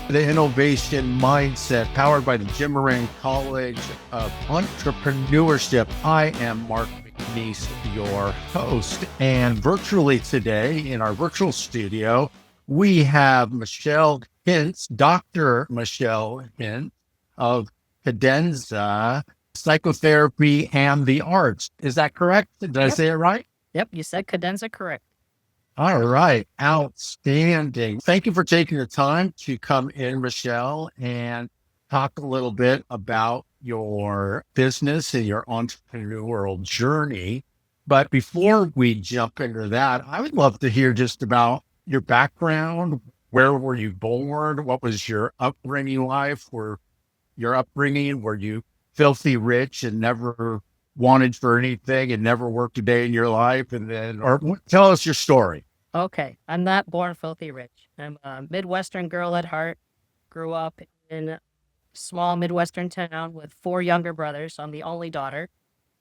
the InNOLEvation Mindset, powered by the Moran College of Entrepreneurship. I am Mark McNees, your host, and virtually today in our virtual studio, we have Michelle Hintz, Dr. Michelle Hintz of Cadenza Psychotherapy and the Arts. Is that correct? Did I say it right? Yep, you said cadenza correct. All right. Outstanding. Thank you for taking the time to come in, Michelle, and talk a little bit about your business and your entrepreneurial journey. But before we jump into that, I would love to hear just about your background. Where were you born? What was your upbringing life? Were you filthy rich and never wanted for anything and never worked a day in your life? And then, or tell us your story. Okay, I'm not born filthy rich. I'm a Midwestern girl at heart. Grew up in a small Midwestern town with 4 younger brothers. I'm the only daughter.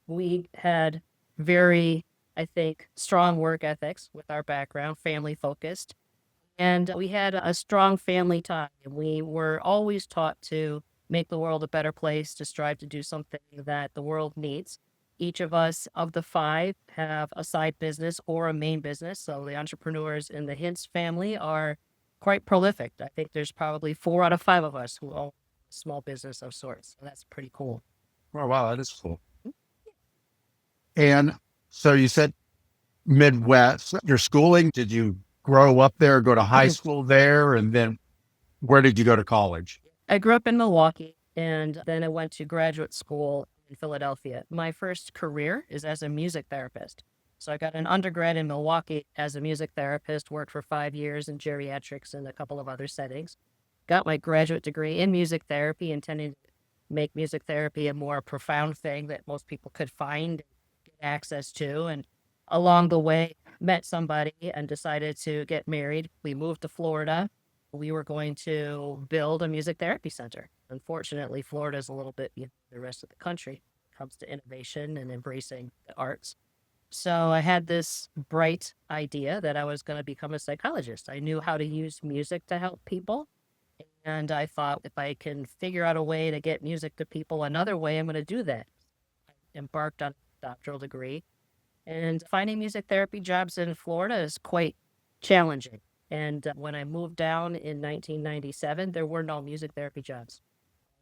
We had very, I think, strong work ethics with our background, family focused. And we had a strong family tie. We were always taught to make the world a better place, to strive to do something that the world needs. Each of us, of the 5, have a side business or a main business. So the entrepreneurs in the Hintz family are quite prolific. I think there's probably 4 out of 5 of us who own a small business of sorts. So that's pretty cool. Oh, wow, that is cool. And so you said Midwest, your schooling, did you grow up there, go to high school there? And then where did you go to college? I grew up in Milwaukee, and then I went to graduate school in Philadelphia. My first career is as a music therapist. So I got an undergrad in Milwaukee as a music therapist, worked for 5 years in geriatrics and a couple of other settings. Got my graduate degree in music therapy, intending to make music therapy a more profound thing that most people could find and get access to. And along the way, met somebody and decided to get married. We moved to Florida. We were going to build a music therapy center. Unfortunately, Florida is a little bit behind the rest of the country when it comes to innovation and embracing the arts. So I had this bright idea that I was going to become a psychologist. I knew how to use music to help people. And I thought, if I can figure out a way to get music to people another way, I'm going to do that. I embarked on a doctoral degree. And finding music therapy jobs in Florida is quite challenging. And when I moved down in 1997, there were no music therapy jobs.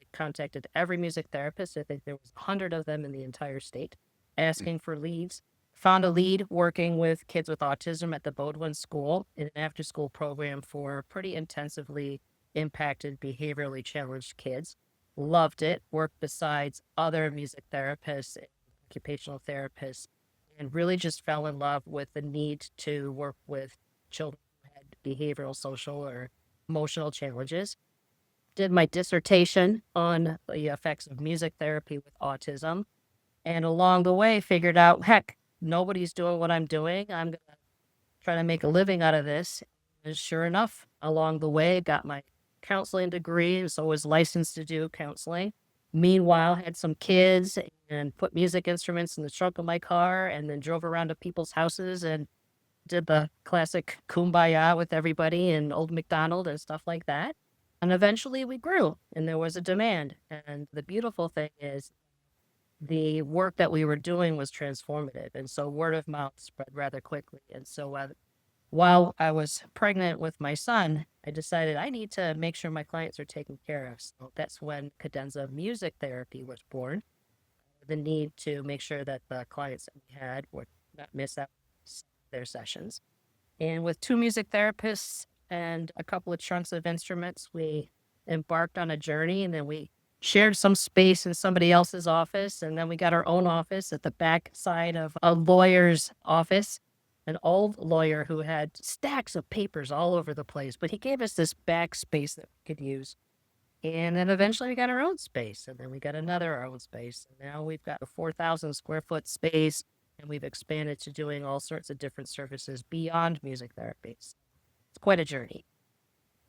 I contacted every music therapist. I think there was 100 of them in the entire state, asking for leads. Found a lead working with kids with autism at the Bodwin School in an after-school program for pretty intensively impacted, behaviorally challenged kids. Loved it. Worked besides other music therapists, occupational therapists, and really just fell in love with the need to work with children behavioral, social, or emotional challenges. Did my dissertation on the effects of music therapy with autism. And along the way, figured out, heck, nobody's doing what I'm doing. I'm going to try to make a living out of this. And sure enough, along the way, got my counseling degree, so was licensed to do counseling. Meanwhile, had some kids and put music instruments in the trunk of my car and then drove around to people's houses and did the classic kumbaya with everybody and Old MacDonald and stuff like that. And eventually we grew and there was a demand. And the beautiful thing is the work that we were doing was transformative. And so word of mouth spread rather quickly. And so while I was pregnant with my son, I decided I need to make sure my clients are taken care of. So that's when Cadenza Music Therapy was born. The need to make sure that the clients that we had would not miss out their sessions. And with 2 music therapists and a couple of trunks of instruments, we embarked on a journey, and then we shared some space in somebody else's office, and then we got our own office at the back side of a lawyer's office, an old lawyer who had stacks of papers all over the place, but he gave us this back space that we could use. And then eventually we got our own space, and then we got our own space. And now we've got a 4,000 square foot space, and we've expanded to doing all sorts of different services beyond music therapies. It's quite a journey.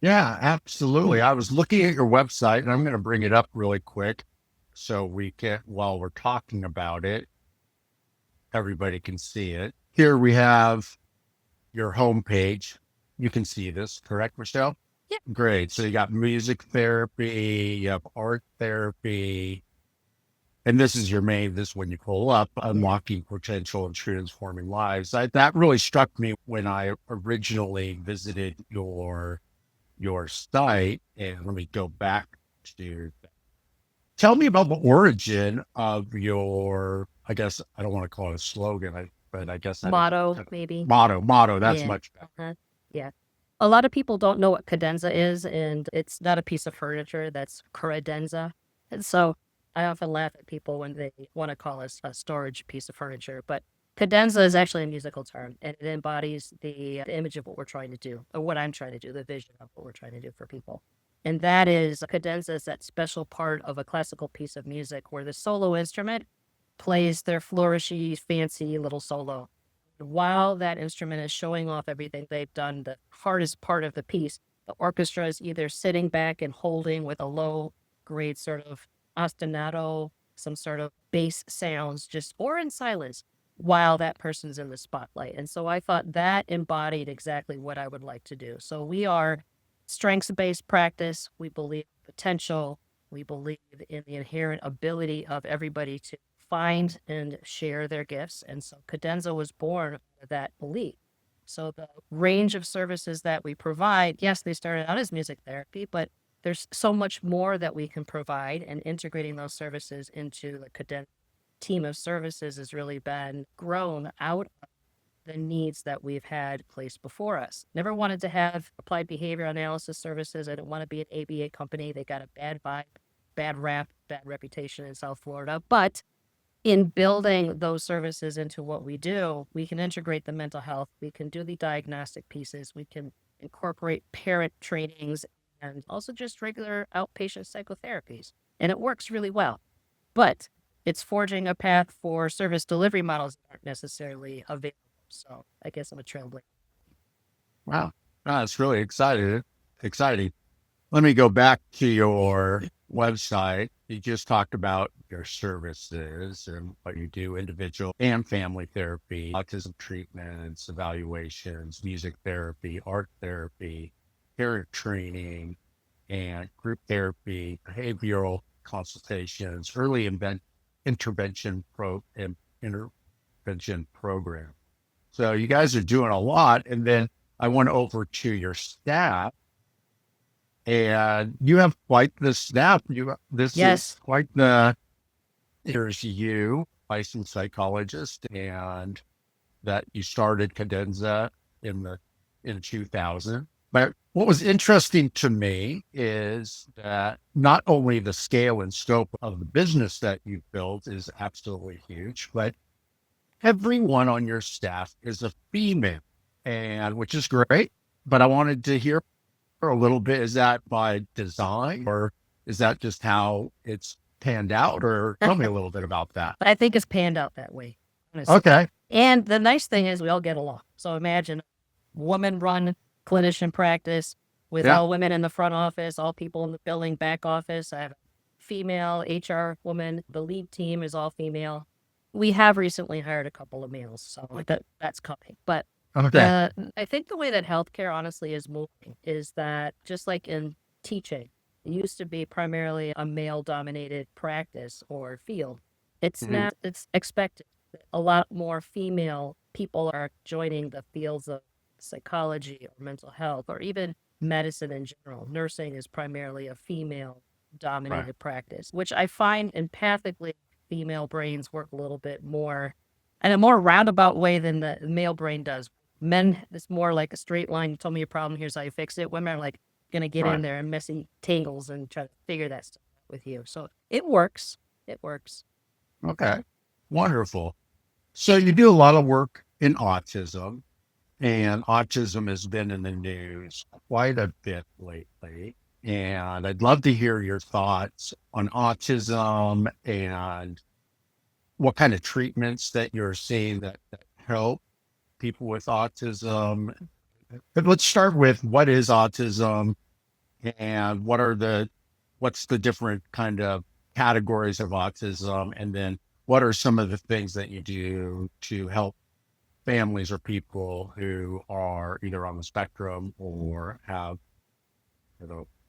Yeah, absolutely. I was looking at your website, and I'm going to bring it up really quick so we can, while we're talking about it, everybody can see it. Here we have your homepage. You can see this, correct, Michelle? Great. So you got music therapy, you have art therapy, and this is this is when you pull up, unlocking potential and transforming lives. That really struck me when I originally visited your site. And let me go back to tell me about the origin of your, I guess I don't want to call it a slogan, but I guess that is Motto, kind of maybe. motto. That's Yeah. much better. Yeah. A lot of people don't know what cadenza is, and it's not a piece of furniture. That's credenza. And so I often laugh at people when they want to call us a storage piece of furniture. But cadenza is actually a musical term, and it embodies the image of what we're trying to do, or what I'm trying to do, the vision of what we're trying to do for people. And that is, cadenza is that special part of a classical piece of music where the solo instrument plays their flourishy, fancy little solo. While that instrument is showing off everything they've done, the hardest part of the piece, the orchestra is either sitting back and holding with a low grade sort of ostinato, some sort of bass sounds, or in silence while that person's in the spotlight. And so I thought that embodied exactly what I would like to do. So we are strengths-based practice. We believe in potential. We believe in the inherent ability of everybody to find and share their gifts. And so Cadenza was born of that belief. So the range of services that we provide, yes, they started out as music therapy, but there's so much more that we can provide, and integrating those services into the Cadenza team of services has really been grown out of the needs that we've had placed before us. Never wanted to have applied behavior analysis services. I didn't want to be an ABA company. They got a bad vibe, bad rap, bad reputation in South Florida. But in building those services into what we do, we can integrate the mental health. We can do the diagnostic pieces. We can incorporate parent trainings and also just regular outpatient psychotherapies. And it works really well. But it's forging a path for service delivery models that aren't necessarily available. So I guess I'm a trailblazer. Wow. It's really exciting. Let me go back to your website. You just talked about your services and what you do, individual and family therapy, autism treatments, evaluations, music therapy, art therapy, parent training, and group therapy, behavioral consultations, intervention intervention program. So you guys are doing a lot. And then I went over to your staff, and you have quite the staff. This Yes. is quite here's you, licensed psychologist, and that you started Cadenza in 2000. But what was interesting to me is that not only the scale and scope of the business that you've built is absolutely huge, but everyone on your staff is a female, and which is great. But I wanted to hear a little bit. Is that by design, or is that just how it's panned out? Or tell me a little bit about that. I think it's panned out that way, honestly. Okay. And the nice thing is we all get along. So imagine woman-run clinician practice with all women in the front office, all people in the billing back office. I have a female HR woman. The lead team is all female. We have recently hired a couple of males, so that's coming. But Okay. I think the way that healthcare honestly is moving is that, just like in teaching, it used to be primarily a male-dominated practice or field. It's now it's expected. A lot more female people are joining the fields of psychology or mental health or even medicine in general. Nursing is primarily a female-dominated practice, which I find empathically female brains work a little bit more in a more roundabout way than the male brain does. Men, it's more like a straight line. You told me your problem, here's how you fix it. Women are like going to get in there and messy tangles and try to figure that stuff out with you. So it works. It works. Okay. Wonderful. So you do a lot of work in autism, and autism has been in the news quite a bit lately. And I'd love to hear your thoughts on autism and what kind of treatments that you're seeing that help people with autism. But let's start with, what is autism, and what's the different kind of categories of autism? And then what are some of the things that you do to help families or people who are either on the spectrum or have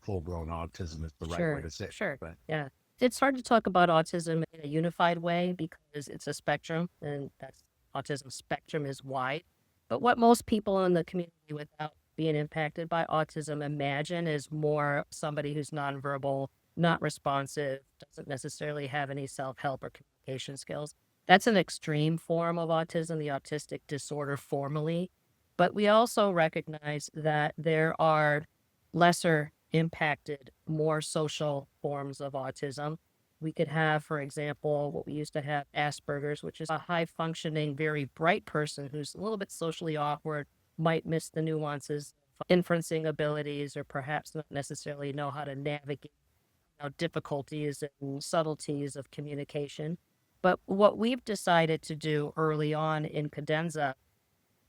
full-blown autism is the right way Sure, to say it. sure. But Yeah. It's hard to talk about autism in a unified way because it's a spectrum, and that's autism spectrum is wide. But what most people in the community without being impacted by autism imagine is more somebody who's nonverbal, not responsive, doesn't necessarily have any self-help or communication skills. That's an extreme form of autism, the autistic disorder formally. But we also recognize that there are lesser impacted, more social forms of autism. We could have, for example, what we used to have Asperger's, which is a high functioning, very bright person who's a little bit socially awkward, might miss the nuances of inferencing abilities, or perhaps not necessarily know how to navigate difficulties and subtleties of communication. But what we've decided to do early on in Cadenza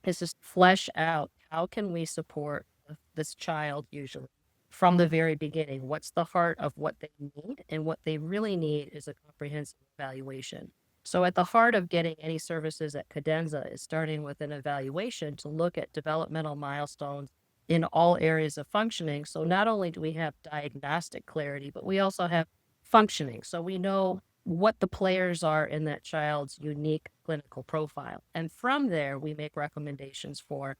is just flesh out how can we support this child usually from the very beginning. What's the heart of what they need? And what they really need is a comprehensive evaluation. So at the heart of getting any services at Cadenza is starting with an evaluation to look at developmental milestones in all areas of functioning. So not only do we have diagnostic clarity, but we also have functioning. So we know what the players are in that child's unique clinical profile. And from there, we make recommendations for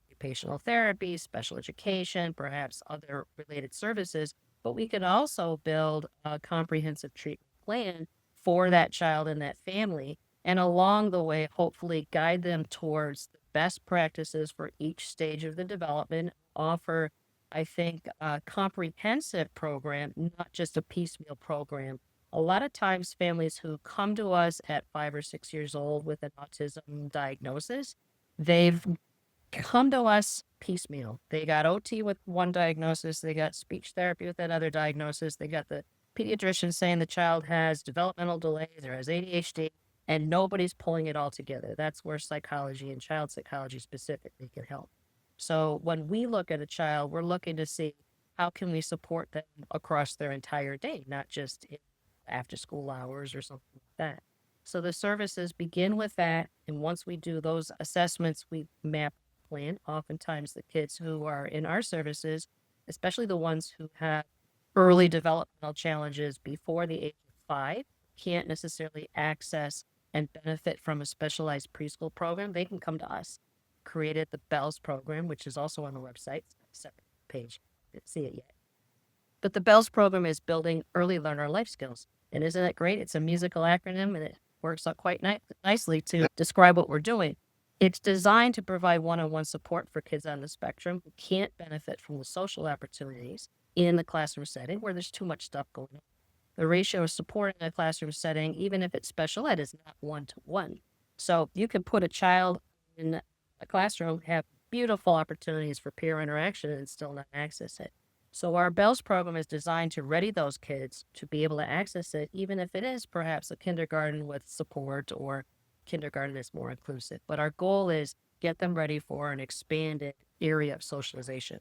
occupational therapy, special education, perhaps other related services. But we can also build a comprehensive treatment plan for that child and that family. And along the way, hopefully guide them towards the best practices for each stage of the development, offer, I think, a comprehensive program, not just a piecemeal program. A lot of times families who come to us at 5 or 6 years old with an autism diagnosis, they've come to us piecemeal. They got OT with one diagnosis, they got speech therapy with another diagnosis, they got the pediatrician saying the child has developmental delays or has ADHD, and nobody's pulling it all together. That's where psychology and child psychology specifically can help. So when we look at a child, we're looking to see how can we support them across their entire day, not just in after school hours or something like that. So the services begin with that. And once we do those assessments, we map a plan. Oftentimes the kids who are in our services, especially the ones who have early developmental challenges before the age of 5, can't necessarily access and benefit from a specialized preschool program. They can come to us. Created the BELLS program, which is also on the website, separate page. I didn't see it yet. But the BELLS program is building early learner life skills. And isn't it great? It's a musical acronym, and it works out quite nicely to describe what we're doing. It's designed to provide one-on-one support for kids on the spectrum who can't benefit from the social opportunities in the classroom setting where there's too much stuff going on. The ratio of support in a classroom setting, even if it's special ed, is not 1-to-1. So you can put a child in a classroom, have beautiful opportunities for peer interaction, and still not access it. So our BELLS program is designed to ready those kids to be able to access it, even if it is perhaps a kindergarten with support or kindergarten is more inclusive. But our goal is get them ready for an expanded area of socialization.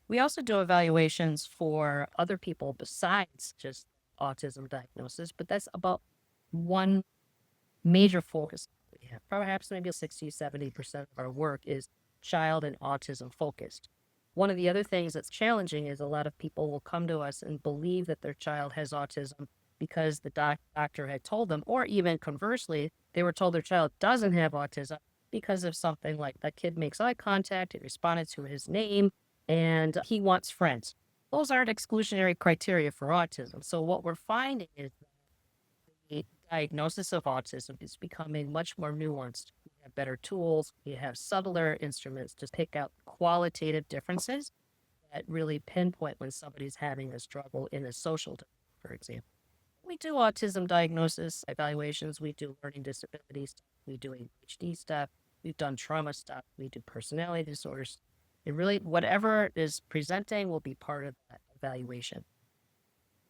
We also do evaluations for other people besides just autism diagnosis, but that's about one major focus we have. Perhaps maybe 60-70% of our work is child and autism focused. One of the other things that's challenging is a lot of people will come to us and believe that their child has autism because the doctor had told them, or even conversely, they were told their child doesn't have autism because of something like that kid makes eye contact, he responded to his name, and he wants friends. Those aren't exclusionary criteria for autism. So what we're finding is that the diagnosis of autism is becoming much more nuanced. We have better tools, we have subtler instruments to pick out qualitative differences that really pinpoint when somebody's having a struggle in a social domain, for example. We do autism diagnosis evaluations, we do learning disabilities, we do ADHD stuff, we've done trauma stuff, we do personality disorders. It really, whatever is presenting will be part of that evaluation.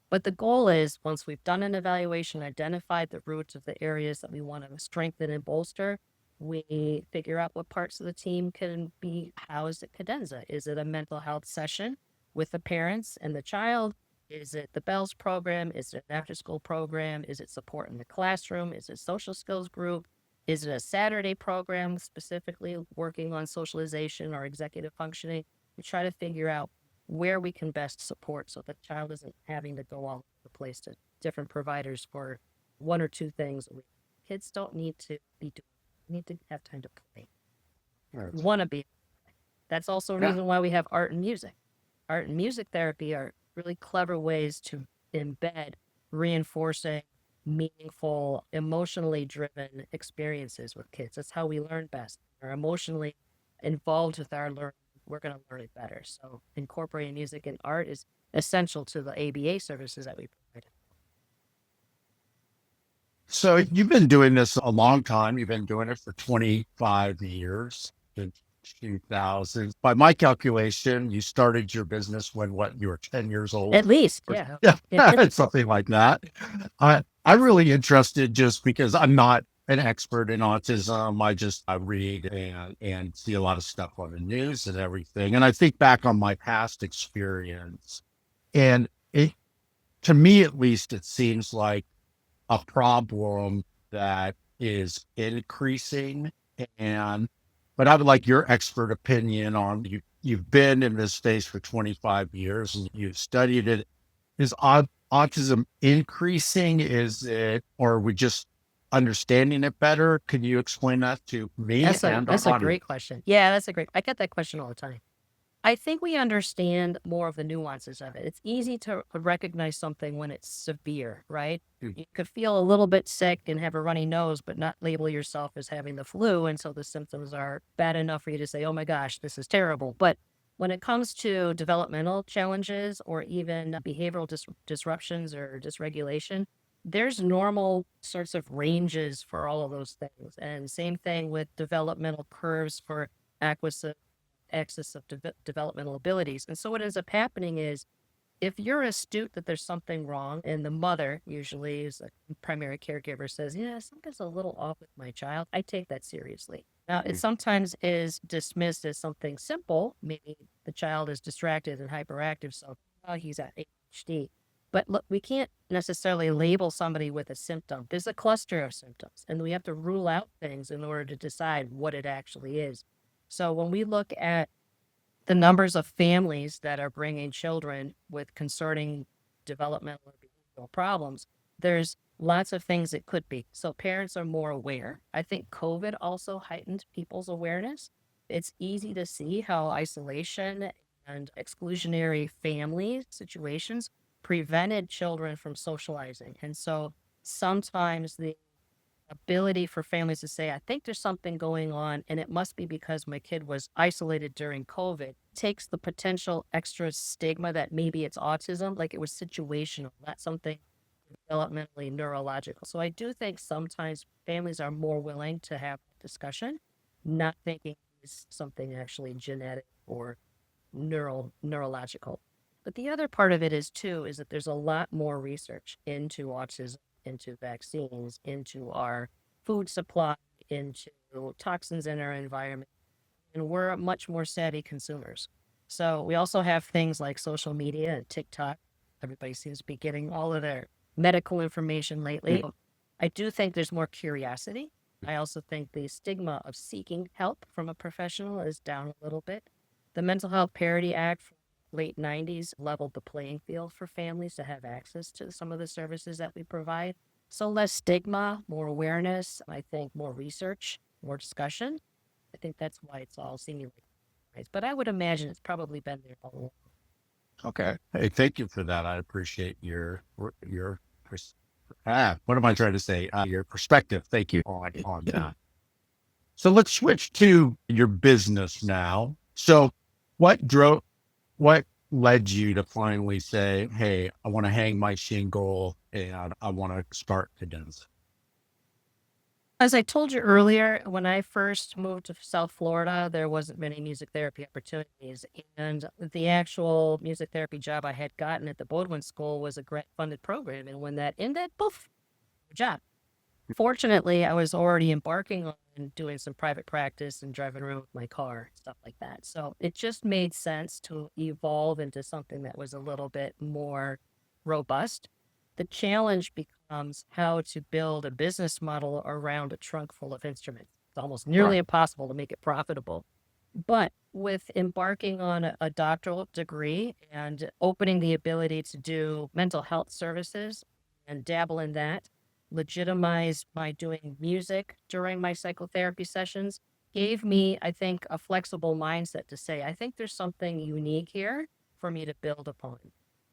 But the goal is, once we've done an evaluation, identified the roots of the areas that we want to strengthen and bolster, we figure out what parts of the team can be housed at Cadenza. Is it a mental health session with the parents and the child? Is it the BELLS program? Is it an after-school program? Is it support in the classroom? Is it social skills group? Is it a Saturday program specifically working on socialization or executive functioning? We try to figure out where we can best support so the child isn't having to go all over the place to different providers for one or two things a week. Kids don't need to be doing, need to have time to play. Right. Want to be. That's also a Yeah. reason why we have art and music. Art and music therapy are really clever ways to embed reinforcing, meaningful, emotionally driven experiences with kids. That's how we learn best. We're emotionally involved with our learning. We're going to learn it better. So incorporating music and art is essential to the ABA services that we provide. So you've been doing this a long time. You've been doing it for 25 years. In 2000, by my calculation, you started your business when you were 10 years old. At least, Or- yeah. Yeah, something like that. I'm really interested just because I'm not an expert in autism. I read and see a lot of stuff on the news and everything. And I think back on my past experience, and to me at least, it seems like a problem that is increasing. But I would like your expert opinion on you've been in this space for 25 years and you've studied it. Is autism increasing? Or are we just understanding it better? Can you explain that to me? That's and a our great question. Yeah, I get that question all the time. I think we understand more of the nuances of it. It's easy to recognize something when it's severe, right? Mm. You could feel a little bit sick and have a runny nose, but not label yourself as having the flu. And so the symptoms are bad enough for you to say, oh my gosh, this is terrible. But when it comes to developmental challenges or even behavioral disruptions or dysregulation, there's normal sorts of ranges for all of those things. And same thing with developmental curves for acquisitive axis of developmental abilities. And so what ends up happening is if you're astute that there's something wrong, and the mother usually is a primary caregiver says, yeah, something's a little off with my child, I take that seriously. Now, it sometimes is dismissed as something simple. Maybe the child is distracted and hyperactive, so he's at ADHD. But look, we can't necessarily label somebody with a symptom. There's a cluster of symptoms, and we have to rule out things in order to decide what it actually is. So when we look at the numbers of families that are bringing children with concerning developmental or behavioral problems, there's lots of things it could be. So parents are more aware. I think COVID also heightened people's awareness. It's easy to see how isolation and exclusionary family situations prevented children from socializing. And so sometimes the ability for families to say, I think there's something going on, and it must be because my kid was isolated during COVID, takes the potential extra stigma that maybe it's autism, like it was situational, not something developmentally neurological. So I do think sometimes families are more willing to have a discussion, not thinking it's something actually genetic or neurological. But the other part of it is that there's a lot more research into autism, into vaccines, into our food supply, into toxins in our environment. And we're much more savvy consumers. So we also have things like social media and TikTok. Everybody seems to be getting all of their medical information lately. I do think there's more curiosity. I also think the stigma of seeking help from a professional is down a little bit. The Mental Health Parity Act from late 90s leveled the playing field for families to have access to some of the services that we provide. So less stigma, more awareness, I think more research, more discussion. I think that's why it's all seemingly nice. But I would imagine it's probably been there all along. Okay. Hey, thank you for that. I appreciate what am I trying to say? Your perspective. Thank you on that. So let's switch to your business now. So what led you to finally say, hey, I want to hang my shingle and I want to start Cadenza? As I told you earlier, when I first moved to South Florida, there wasn't many music therapy opportunities. And the actual music therapy job I had gotten at the Baldwin School was a grant-funded program. And when that ended, poof, job. Fortunately, I was already embarking on doing some private practice and driving around with my car, stuff like that. So it just made sense to evolve into something that was a little bit more robust. The challenge becomes how to build a business model around a trunk full of instruments. It's almost nearly impossible to make it profitable. But with embarking on a doctoral degree and opening the ability to do mental health services and dabble in that, legitimize my doing music during my psychotherapy sessions, gave me, I think, a flexible mindset to say, I think there's something unique here for me to build upon.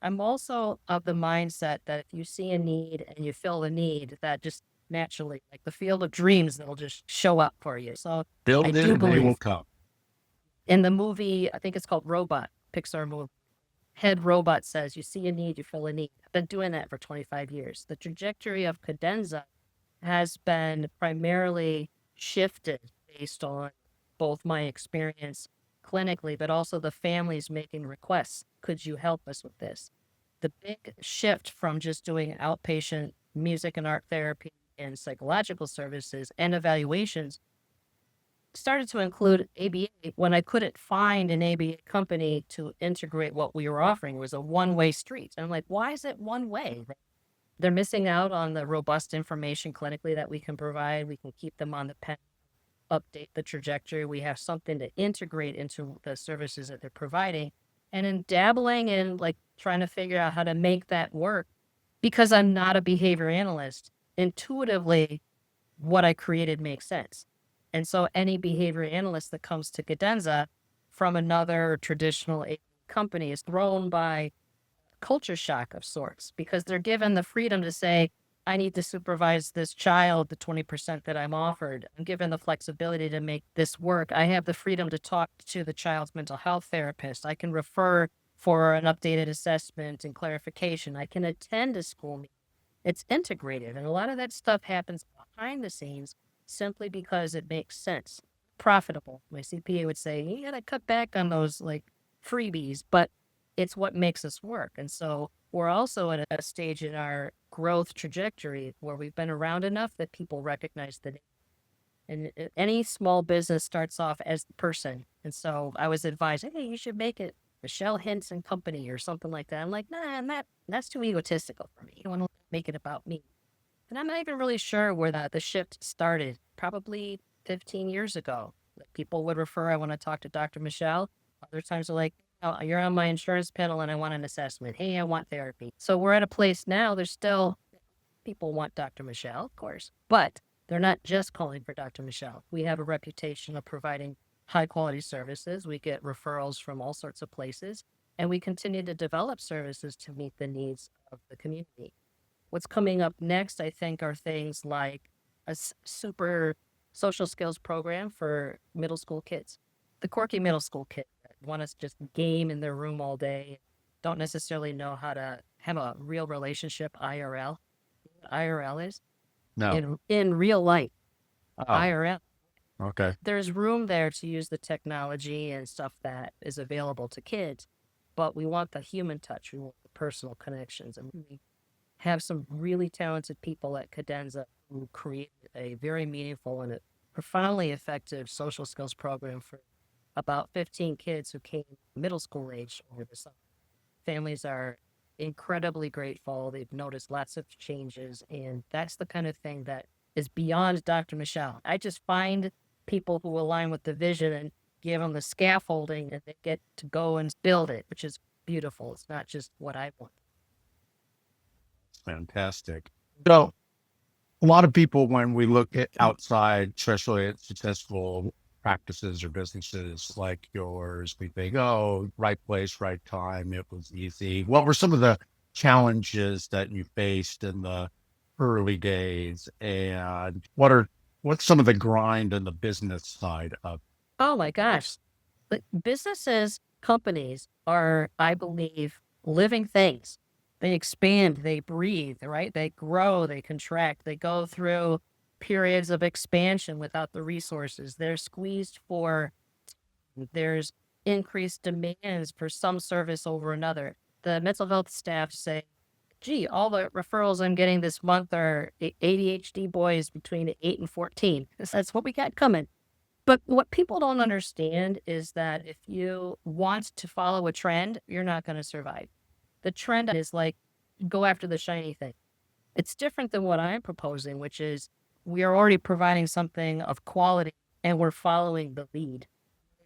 I'm also of the mindset that if you see a need and you fill the need, that just naturally, like the field of dreams, that'll just show up for you. So I Build it do and they will believe come. in the movie, I think it's called Robot, Pixar movie, head robot says, you see a need, you fill a need. I've been doing that for 25 years. The trajectory of Cadenza has been primarily shifted based on both my experience clinically, but also the families making requests. Could you help us with this? The big shift from just doing outpatient music and art therapy and psychological services and evaluations started to include ABA when I couldn't find an ABA company to integrate what we were offering. It was a one-way street. And I'm like, why is it one way? They're missing out on the robust information clinically that we can provide. We can keep them on the pen, update the trajectory. We have something to integrate into the services that they're providing. And in dabbling in like trying to figure out how to make that work, because I'm not a behavior analyst, intuitively, what I created makes sense. And so any behavior analyst that comes to Cadenza from another traditional company is thrown by culture shock of sorts, because they're given the freedom to say, I need to supervise this child, the 20% that I'm offered. I'm given the flexibility to make this work. I have the freedom to talk to the child's mental health therapist. I can refer for an updated assessment and clarification. I can attend a school meeting. It's integrated. And a lot of that stuff happens behind the scenes simply because it makes sense, profitable. My CPA would say, you got to cut back on those like freebies, but it's what makes us work. And so we're also at a stage in our growth trajectory where we've been around enough that people recognize the need. And any small business starts off as the person. And so I was advised, hey, you should make it Michelle Hintz and Company or something like that. I'm like, nah, that's too egotistical for me. I want to make it about me. And I'm not even really sure where the shift started, probably 15 years ago. Like, people would refer, I want to talk to Dr. Michelle. Other times they're like, oh, you're on my insurance panel and I want an assessment. Hey, I want therapy. So we're at a place now, there's still, people want Dr. Michelle, of course, but they're not just calling for Dr. Michelle. We have a reputation of providing high quality services. We get referrals from all sorts of places, and we continue to develop services to meet the needs of the community. What's coming up next, I think, are things like a super social skills program for middle school kids. The quirky middle school kids that want to just game in their room all day, don't necessarily know how to have a real relationship, IRL. What IRL is? No. In real life, Oh, IRL. okay. There's room there to use the technology and stuff that is available to kids, but we want the human touch. We want the personal connections, and we have some really talented people at Cadenza who create a very meaningful and a profoundly effective social skills program for about 15 kids who came middle school age over the summer. Families are incredibly grateful. They've noticed lots of changes, and that's the kind of thing that is beyond Dr. Michelle. I just find people who align with the vision and give them the scaffolding, and they get to go and build it, which is beautiful. It's not just what I want. Fantastic. So a lot of people, when we look at outside, especially at successful practices or businesses like yours, we think, oh, right place, right time. It was easy. What were some of the challenges that you faced in the early days? And what's some of the grind and the business side of? Oh my gosh. But businesses, companies are, I believe, living things. They expand, they breathe, right? They grow, they contract, they go through periods of expansion without the resources. They're squeezed for, there's increased demands for some service over another. The mental health staff say, gee, all the referrals I'm getting this month are ADHD boys between 8 and 14. That's what we got coming. But what people don't understand is that if you want to follow a trend, you're not going to survive. The trend is like, go after the shiny thing. It's different than what I'm proposing, which is we are already providing something of quality and we're following the lead.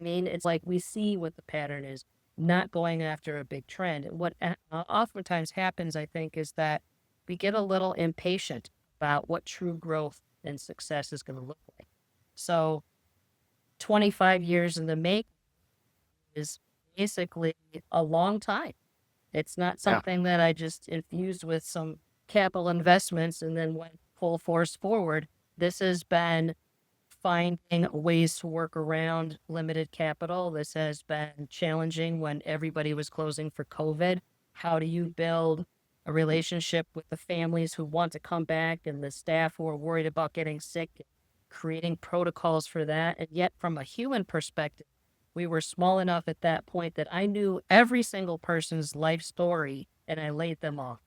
I mean, it's like we see what the pattern is, not going after a big trend. And what oftentimes happens, I think, is that we get a little impatient about what true growth and success is going to look like. So 25 years in the make is basically a long time. It's not Yeah. something that I just infused with some capital investments and then went full force forward. This has been finding ways to work around limited capital. This has been challenging when everybody was closing for COVID. How do you build a relationship with the families who want to come back and the staff who are worried about getting sick, creating protocols for that? And yet, from a human perspective, we were small enough at that point that I knew every single person's life story and I laid them off,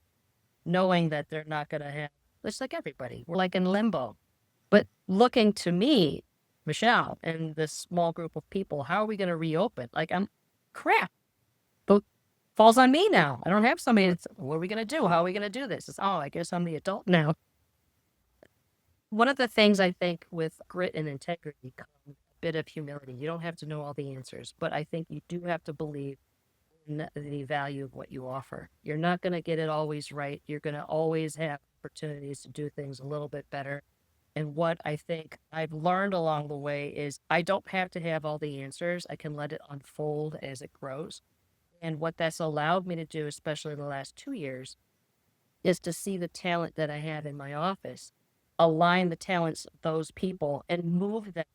knowing that they're not going to have, it's like everybody. We're like in limbo. But looking to me, Michelle, and this small group of people, how are we going to reopen? Like, crap. But falls on me now. I don't have somebody that's, what are we going to do? How are we going to do this? It's, oh, I guess I'm the adult now. One of the things I think with grit and integrity comes a bit of humility. You don't have to know all the answers, but I think you do have to believe in the value of what you offer. You're not going to get it always right. You're going to always have opportunities to do things a little bit better. And what I think I've learned along the way is I don't have to have all the answers. I can let it unfold as it grows. And what that's allowed me to do, especially in the last 2 years, is to see the talent that I have in my office, align the talents of those people and move them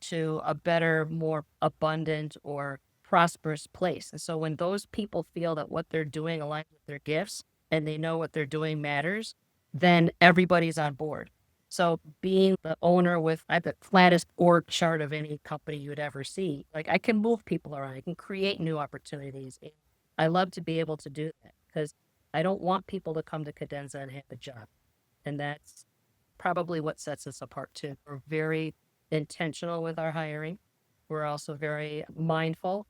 to a better, more abundant or prosperous place. And so when those people feel that what they're doing aligns with their gifts and they know what they're doing matters, then everybody's on board. So being the owner with, I have the flattest org chart of any company you would ever see. Like I can move people around. I can create new opportunities. And I love to be able to do that because I don't want people to come to Cadenza and have a job. And that's probably what sets us apart too. We're very intentional with our hiring. We're also very mindful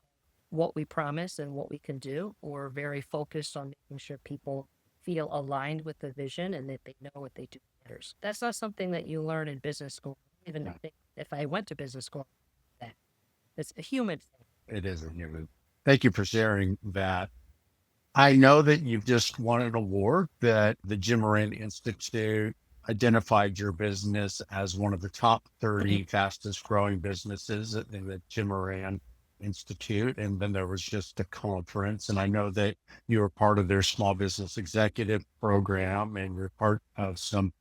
what we promise and what we can do. We're very focused on making sure people feel aligned with the vision and that they know what they do matters. That's not something that you learn in business school. Even think if I went to business school, that it's a human thing. It is a human. Thank you for sharing that. I know that you've just won an award that the Jim Moran Institute identified your business as one of the top 30 fastest growing businesses in the Jim Moran Institute. And then there was just a conference. And I know that you were part of their small business executive program and you're part of some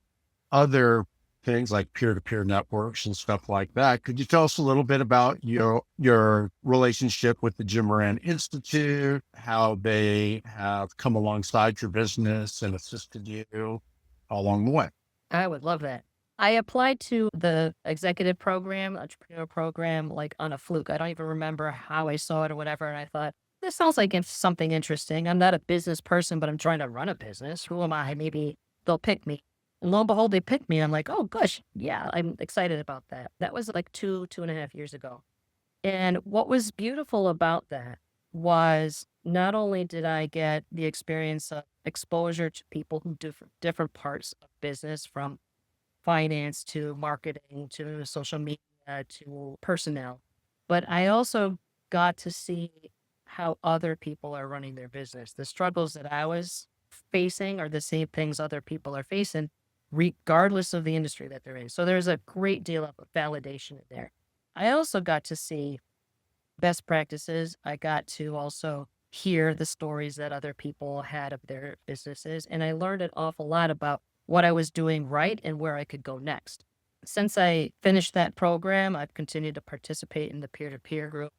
other things like peer-to-peer networks and stuff like that. Could you tell us a little bit about your relationship with the Jim Moran Institute, how they have come alongside your business and assisted you along the way? I would love that. I applied to the executive program, entrepreneur program, like on a fluke. I don't even remember how I saw it or whatever. And I thought, this sounds like it's something interesting. I'm not a business person, but I'm trying to run a business. Who am I? Maybe they'll pick me. And lo and behold, they picked me. I'm like, oh, gosh, yeah, I'm excited about that. That was like 2.5 years ago. And what was beautiful about that was not only did I get the experience of exposure to people who do different parts of business, from finance to marketing to social media to personnel, but I also got to see how other people are running their business. The struggles that I was facing are the same things other people are facing, regardless of the industry that they're in. So there's a great deal of validation in there. I also got to see best practices. I got to also hear the stories that other people had of their businesses. And I learned an awful lot about what I was doing right and where I could go next. Since I finished that program, I've continued to participate in the peer-to-peer group.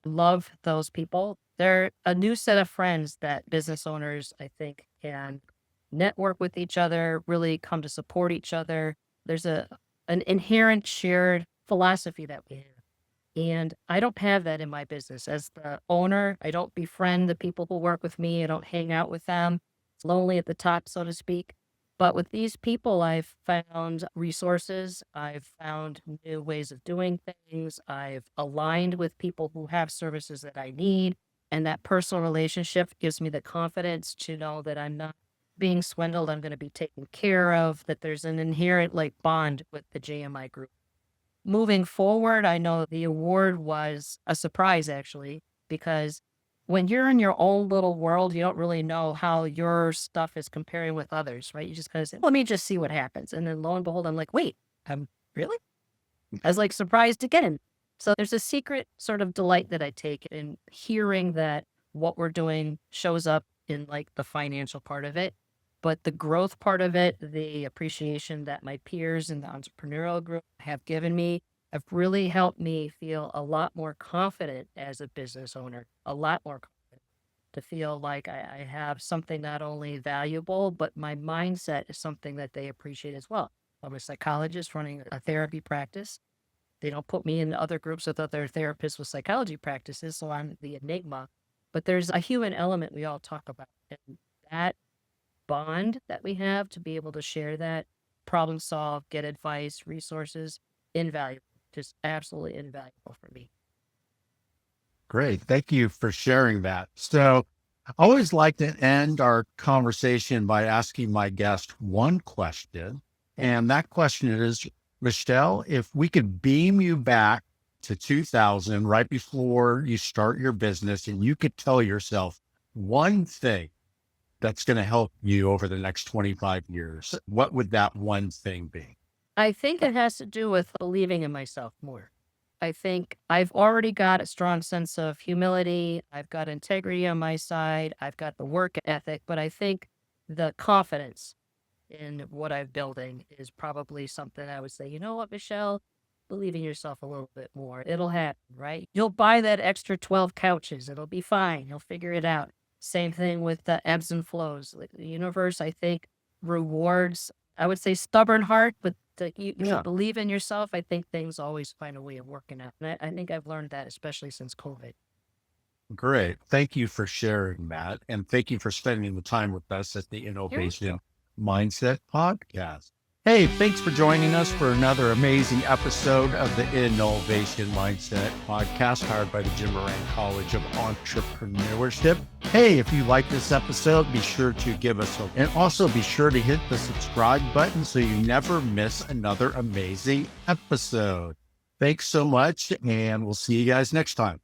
Love those people. They're a new set of friends that business owners, I think, can network with each other, really come to support each other. There's an inherent shared philosophy that we have. And I don't have that in my business. As the owner, I don't befriend the people who work with me. I don't hang out with them. It's lonely at the top, so to speak. But with these people, I've found resources. I've found new ways of doing things. I've aligned with people who have services that I need. And that personal relationship gives me the confidence to know that I'm not being swindled. I'm going to be taken care of, that there's an inherent bond with the JMI group. moving forward, I know the award was a surprise actually, because when you're in your own little world, you don't really know how your stuff is comparing with others, right? You just kind of say, let me just see what happens. And then lo and behold, I'm like, wait, really? I was like surprised again. So there's a secret sort of delight that I take in hearing that what we're doing shows up in like the financial part of it, but the growth part of it, the appreciation that my peers in the entrepreneurial group have given me, have really helped me feel a lot more confident as a business owner, a lot more confident to feel like I have something not only valuable, but my mindset is something that they appreciate as well. I'm a psychologist running a therapy practice. They don't put me in other groups with other therapists with psychology practices, so I'm the enigma. But there's a human element we all talk about. And that bond that we have to be able to share that, problem solve, get advice, resources, invaluable, just absolutely invaluable for me. Great. Thank you for sharing that. So I always like to end our conversation by asking my guest one question. And that question is, Michelle, if we could beam you back to 2000, right before you start your business, and you could tell yourself one thing that's going to help you over the next 25 years, what would that one thing be? I think it has to do with believing in myself more. I think I've already got a strong sense of humility. I've got integrity on my side. I've got the work ethic, but I think the confidence in what I'm building is probably something I would say, you know what, Michelle, believe in yourself a little bit more. It'll happen, right? You'll buy that extra 12 couches. It'll be fine. You'll figure it out. Same thing with the ebbs and flows. Like the universe, I think, rewards, I would say stubborn heart, but you should believe in yourself. I think things always find a way of working out. And I think I've learned that, especially since COVID. Great. Thank you for sharing that. And thank you for spending the time with us at the You're InNOLEvation Mindset Podcast. Hey, thanks for joining us for another amazing episode of the InNOLEvation Mindset Podcast, powered by the Moran College of Entrepreneurship. Hey, if you like this episode, be sure to give us a, and also be sure to hit the subscribe button so you never miss another amazing episode. Thanks so much, and we'll see you guys next time.